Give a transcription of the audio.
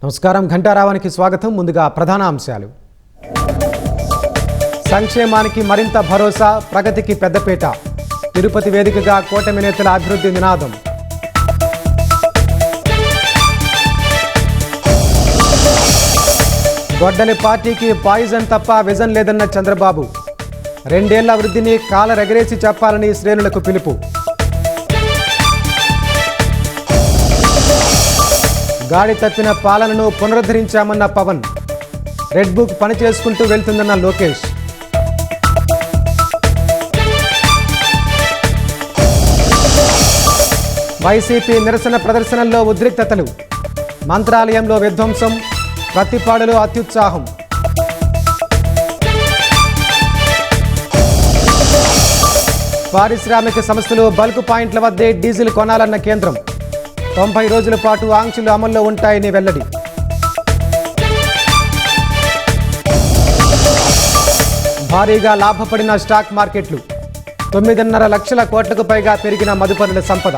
నమస్కారం. ఘంటారావానికి స్వాగతం. ముందుగా ప్రధాన అంశాలు. సంక్షేమానికి మరింత భరోసా, ప్రగతికి పెద్దపీట. తిరుపతి వేదికగా కూటమి నేతల అభివృద్ధి నినాదం. గొడ్డలి పార్టీకి పాయిజన్ తప్ప విజన్ లేదన్న చంద్రబాబు. 2 ఏళ్ల వృద్ధిని కాలరెగరేసి చెప్పాలని శ్రేణులకు పిలుపు. గాడి తప్పిన పాలనను పునరుద్ధరించామన్న పవన్. రెడ్ బుక్ పని చేసుకుంటూ వెళ్తుందన్న లోకేష్. వైసీపీ నిరసన ప్రదర్శనల్లో ఉద్రిక్తతలు. మంత్రాలయంలో విధ్వంసం, ప్రతిపాడులో అత్యుత్సాహం. పారిశ్రామిక సంస్థలు బల్క్ పాయింట్ల వద్దే డీజిల్ కొనాలన్న కేంద్రం. 90 రోజుల పాటు ఆంక్షలు అమల్లో ఉంటాయని వెల్లడి. భారీగా లాభపడిన స్టాక్ మార్కెట్లు. 9.5 లక్షల కోట్లకు పైగా పెరిగిన మదుపరుల సంపద.